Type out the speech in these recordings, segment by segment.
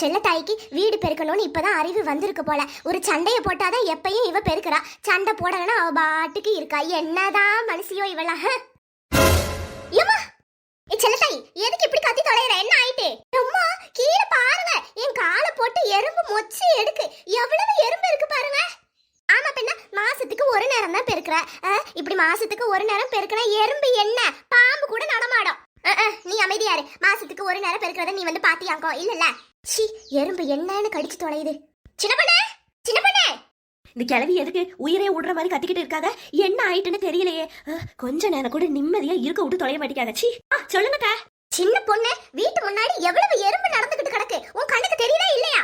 செல்லத்தாய்க்கு வீடு பெருக்கணும்னு இப்பதான் அறிவு வந்திருக்கு போல. ஒரு சண்டைய போட்டாதான் எப்பயும் இவ பெருக்கிறா. சண்டை போடலன்னா அவ பாட்டுக்கு இருக்கா. என்னதான் மனுஷியோ இவளா. ஏமா செல்லத்தாய் எதுக்கு இப்படி கத்தி தொலைற? என்ன ஆயிட்டு? அம்மா கீழே பாருங்க, என் காலை போட்டு எறும்பு மொச்சி எடுக்கு. எவ்வளவு எறும்பு இருக்கு பாருங்க. ஆமா பெண்ணா, மாசத்துக்கு ஒரு நேரம் தான் பெருக்கிற. இப்படி மாசத்துக்கு ஒரு நேரம் பெருக்கினா எறும்பு என்ன பாம்பு கூட நடமாடும். நீ அமைதியாரு. மாசத்துக்கு ஒரு நேரம் பெருக்கிறத நீ வந்து பாத்தியாக்கோ? இல்லல்ல. சி, எறும்பு என்னன்னு கடிச்சு தொலையுது. சின்ன பண்ணே, சின்ன பண்ணே, இந்த கிழவி எதுக்கு உயிரே விடுற மாதிரி கத்திக்கிட்டு இருக்காங்க? என்ன ஆயிட்டுன்னு தெரியலையே. கொஞ்ச நேரம் கூட நிம்மதியா இருக்க விட்டு தொலைய மாட்டேங்காங்க. சி, சொல்லுங்க. சின்ன பொண்ணு, வீட்டு முன்னாடி எவ்வளவு எறும்பு நடந்துகிட்டு கிடக்கு. உன் கண்ணுக்கு தெரியல இல்லையா?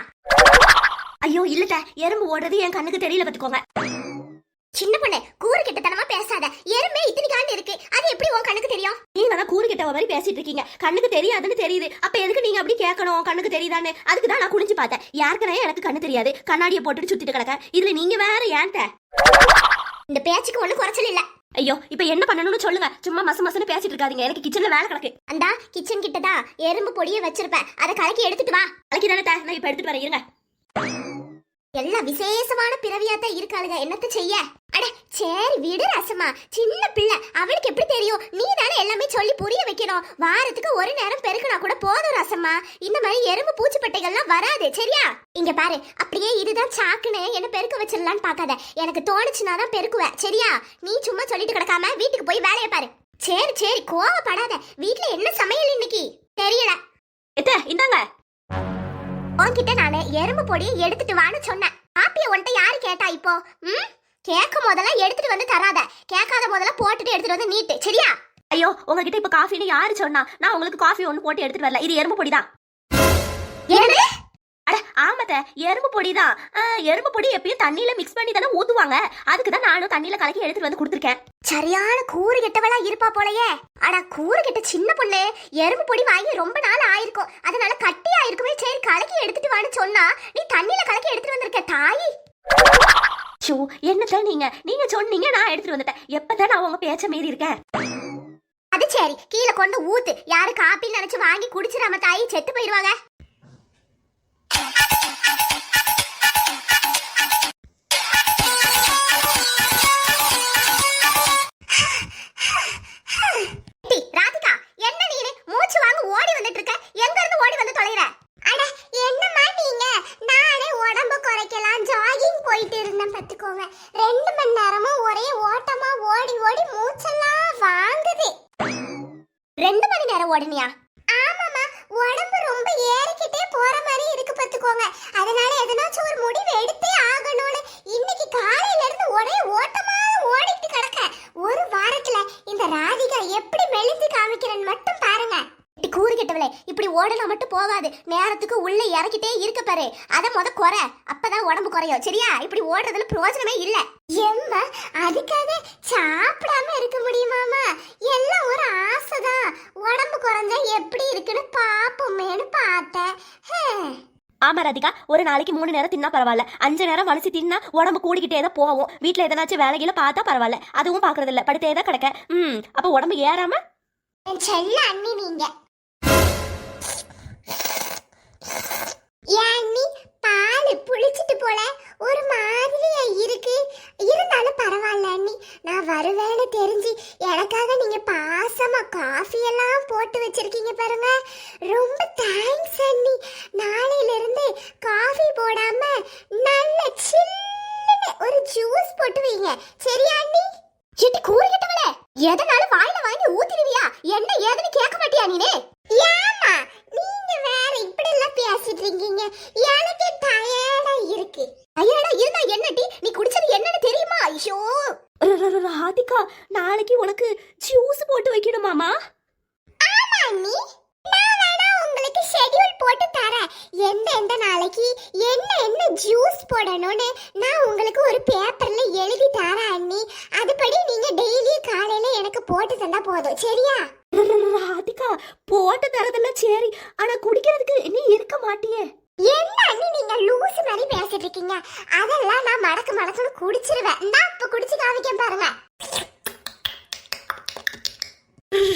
ஐயோ இல்லட்ட, எறும்பு ஓடுறது என் கண்ணுக்கு தெரியல பாத்துக்கோங்க. சின்ன பொண்ணு, கூறு கிட்டத்தனமா பேசாத. எறும்பே இத்தனை காண்டு இருக்கு, அது எப்படி உன் கண்ணுக்கு தெரியும்? நீங்க தான் கூறு கிட்ட மாதிரி பேசிட்டு இருக்கீங்க. கண்ணுக்கு தெரியாதுன்னு தெரியுது. அப்ப எதுக்கு நீங்க அப்படி கேட்கணும்? கண்ணுக்கு தெரியுதான்னு. அதுக்கு தான் நான் குனிஞ்சு பார்த்தேன். யாருக்குனே எனக்கு கண்ணு தெரியாது. கண்ணாடியை போட்டுட்டு சுத்திட்டு கிடக்க. இதுல நீங்க வேற ஏன்ட்ட? இந்த பேச்சுக்கு ஒண்ணு குறைச்சல் இல்ல. ஐயோ, இப்ப என்ன பண்ணணும்னு சொல்லுங்க. சும்மா மசன்னு பேசிட்டு இருக்காதீங்க. எனக்கு கிச்சன்ல வேலை கிடக்கு. அந்தா கிச்சன் கிட்டதான் எறும்பு பொடியை வச்சிருப்பேன். அதை கலக்கி எடுத்துட்டு வா. கலக்கி தானே நான் இப்ப எடுத்துட்டு வரேன். இருங்க. எல்லாம் விசேஷமான பிறவியாத்தான் இருக்காளுங்க. என்னத்த செய்ய? அட சரி விடு ரசமா. சின்ன பிள்ளை, அவளுக்கு எப்படி தெரியும்? நீ தானே எல்லாமே சொல்லி புரிய வைக்கணும். வாரத்துக்கு ஒரு நேரம் பெருக்கினா கூட போதும் ரசமா. இந்த மாதிரி எறும்பு பூச்சிப்பட்டைகள்லாம் வராது. சரியா? இங்க பாரு, அப்படியே இதுதான் சாக்குன்னு என்ன பெருக்க வச்சிடலான்னு பாக்காத. எனக்கு தோணுச்சுனாதான் பெருக்குவேன். சரியா? நீ சும்மா சொல்லிட்டு கிடக்காம வீட்டுக்கு போய் வேலையை பாரு. சரி சரி, கோவப்படாத. வீட்டுல என்ன சமையல் இன்னைக்கு? தெரியல. இந்தாங்க. உன்கிட்ட நானு எறும்பு பொடியை எடுத்துட்டு வான்னு சொன்னேன். காப்பிய உன்ட்ட யாரு கேட்டா இப்போ? கேட்கும் போதெல்லாம் எடுத்துட்டு வந்து தராத. கேட்காத போதெல்லாம் போட்டுட்டு எடுத்துட்டு வந்து நீட்டு. சரியா? ஐயோ, உங்ககிட்ட இப்ப காஃபின்னு யாரு சொன்னா? நான் உங்களுக்கு காஃபி ஒண்ணு போட்டு எடுத்துட்டு வரல. இது எறும்பு பொடிதான். அட ஆமாத்த, எறும்பு பொடிதான். எறும்பு பொடி எப்பயும் தண்ணியில மிக்ஸ் பண்ணி தானே ஊத்துவாங்க. அதுக்குதான் நானும் தண்ணியில கலக்கி எடுத்துட்டு வந்து கொடுத்துருக்கேன். சரியான கூறு கெட்டவளா இருப்பா போலயே. ஆனா கூறு கெட்ட சின்ன பொண்ணு, எறும்பு பொடி வாங்கி ரொம்ப நாள் ஆயிருக்கும். அதனால கட்டி ஆயிருக்குமே. சரி கலக்கி எடுத்துட்டு வான்னு சொன்னா நீ தண்ணியில கலக்கி எடுத்துட்டு வந்திருக்க தாயி. ஷோ, என்னதான் நீங்க சொன்னீங்க, நான் எடுத்துட்டு வந்துட்டேன். எப்பதான் நான் உங்க பேச்ச மீறி இருக்கேன்? அது சரி, கீழே கொண்டு ஊத்து. யாரு காப்பி நினைச்சு வாங்கி குடிச்சிடாம தாயி செத்து போயிருவாங்க. ராதிகா, என்ன நீ மூச்சு வாங்க ஓடி வந்துட்டு இருக்க? எங்க இருந்து ஓடி வந்து தொலைற? அட என்னம்மா நீங்க? நானே உடம்பு குறைக்கலாம் ஜாகிங் போயிட்டு இருந்தேன் பாத்துக்கோங்க. 2 மணி நேரமா ஒரே ஓட்டமா ஓடி ஓடி மூச்செல்லாம் வாங்குது. 2 மணி நேரம் ஓடுனியா? ஆமாமா, உடம்பு ரொம்ப ஏறிக்கிட்டே போற மாதிரி இருக்கு பாத்துக்கோங்க. அதனால எதனாச்சும் ஒரு முடிவு எடுத்தே ஆகணும்னு இன்னைக்கு காலையில இருந்து ஒரே ஓட்டமா ஓடிட்டு கிடக்க. ஒரு வாரத்துல இந்த ராதிகா எப்படி மெலிந்து காமிக்கிறேன்னு மட்டும் பாருங்க. கூறு கெட்டவளே, இப்படி ஓடனா மட்டும் போகாது. நேரத்துக்கு உள்ள இறக்கிட்டே இருக்க பாரு. அத குறை. அப்பதான் உடம்பு குறையும். சரியா? இப்படி ஓடுறதுல பிரயோஜனமே இல்ல. எம்மா, அதுக்காக சாப்பிடாம இருக்க முடியுமாமா? எல்லாம் ஒரு ஆசைதான். உடம்பு குறைஞ்சா எப்படி இருக்குன்னு பாப்போமேனு பார்த்தேன். ஆமா ராதிகா, ஒரு நாளைக்கு 3 நேரம் தின்னா பரவாயில்ல. 5 நேரம் மனசு தின்னா உடம்பு கூடிக்கிட்டே தான் போவோம். வீட்டுல எதனாச்சும் வேலையில பார்த்தா பரவாயில்ல. அதுவும் பாக்குறது இல்ல, படுத்தே தான் கிடக்க. அப்ப உடம்பு ஏறாம செல்ல அண்ணி நீங்க. அண்ணி, பால் புளிச்சிட்டு போல ஒரு மாதிரியா இருக்கு. இருந்தாலும் பரவாயில்ல அண்ணி, நான் வருவேன்னு தெரிஞ்சு எனக்காக நீங்க பாசமா காஃபி எல்லாம் போட்டு வச்சிருக்கீங்க பாருங்க. ரொம்ப தேங்க்ஸ் அண்ணி. நாளையில இருந்து காஃபி போடாம நல்ல சில்லுன்னு ஒரு ஜூஸ் போட்டு வைங்க. சரியா அண்ணி? சிட்டி கூறிக்கிட்டவளே, எதனால வாயில வாங்கி ஊத்திடுவியா? என்ன ஏதுன்னு கேட்க மாட்டியா நீனே? ஏமா நீங்க வேற இப்படி எல்லாம் பேசிட்டு இருக்கீங்க? எனக்கு டயர்டா இருக்கு. டயர்டா இருந்தா என்னடி? நீ குடிச்சது என்னன்னு தெரியுமா? ஐயோ ராதிகா, நாளைக்கு உனக்கு ஜூஸ் போட்டு வைக்கணுமாமா? ஆமா அண்ணி, நான் வேணா உங்களுக்கு ஷெட்யூல் போட்டு தரேன். எந்த நாளைக்கு என்ன ஜூஸ் போடணும்னு நான் உங்களுக்கு ஒரு பேப்பர்ல எழுதி தரேன் அண்ணி. அதுபடி நீங்க டெய்லி காலையில எனக்கு போட்டு தந்தா போதும். சரியா? ராதிகா, போட்டு தரதெல்லாம் சரி, ஆனா குடிக்கிறதுக்கு நீ இருக்க மாட்டியே. என்ன அண்ணி நீங்க லூஸ் மாதிரி பேசிட்டு இருக்கீங்க? அதெல்லாம் நான் மடக்குன்னு குடிச்சிருவேன். நான் இப்ப குடிச்சு காமிக்கேன் பாருங்க.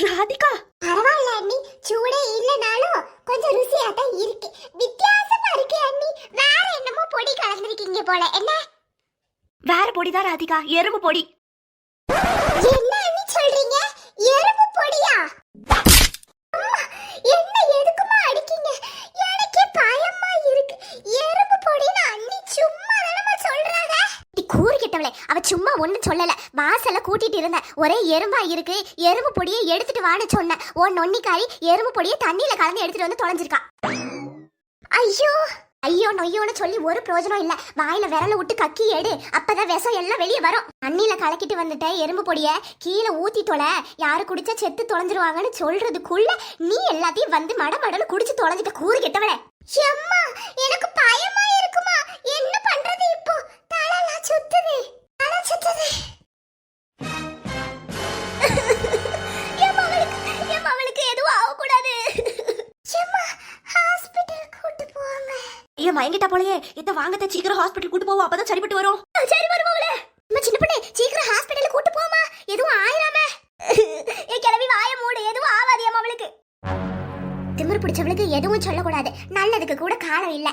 ராதிகா, பரவாயில்ல அண்ணி, சூடே இல்லனாலும் கொஞ்சம் ருசியா தான் இருக்கு. வித்தியாசமா வேற பொடிதான் ராதிகா, எறும்பு பொடி. என்ன அண்ணி சொல்றீங்க? எறும்பு பொடியா? அம்மா, என்ன எதுக்குமா அடிக்கீங்க? எனக்கே பயமா இருக்கு. எறும்பு பொடின்னு அண்ணி சும்மா தானமா சொல்றாங்க. டி கூறு கெட்டவளே, அவ சும்மா ஒண்ணும் சொல்லல. வாசல்ல கூட்டிட்டு இருந்த ஒரே எறும்பா இருக்கு, எறும்பு பொடியை எடுத்துட்டு வான்னு சொன்ன. ஓ நொன்னிக்காரி எறும்பு பொடியை தண்ணியில கலந்து எடுத்துட்டு வந்து தொலைஞ்சிருக்கா. ஐயோ ஐயோ நொய்யோன்னு சொல்லி ஒரு பிரயோஜனம் இல்ல. வாயில விரல விட்டு கக்கி எடு, அப்பதான் விஷம் எல்லாம் வெளியே வரும். தண்ணியில கலக்கிட்டு வந்துட்ட எறும்பு பொடிய கீழே ஊத்தி தொலை, யாரு குடிச்சா செத்து தொலைஞ்சிருவாங்கன்னு சொல்றதுக்குள்ள நீ எல்லாத்தையும் வந்து மடமடன்னு குடிச்சு தொலைஞ்சிட்ட கூறு கெட்டவளே. அம்மா, எனக்கு பயமா இருக்குமா? என்ன பண்றது இப்போ? தலைலாம் சுத்துது, தலை சுத்துது. அவளுக்கு எதுவும் ஆகக்கூடாது. ஹாஸ்பிட்டல் கூட்டு போவாங்க. ஐயோ மயங்கிட்டா போலயே, இத வாங்கத்த சீக்கிரம் ஹாஸ்பிட்டல் கூட்டு போவோம், அப்பதான் சரிப்பட்டு வரும். சரி வருவாங்களே. அம்மா சின்ன பொண்ணே, சீக்கிரம் ஹாஸ்பிட்டல் கூட்டு போமா, எதுவும் ஆயிராம. ஏ கிளவி வாயை மூடு, எதுவும் ஆவாதியம்மா அவளுக்கு. திமிரு பிடிச்சவளுக்கு எதுவும் சொல்லக்கூடாது, நல்லதுக்கு கூட காலம் இல்ல.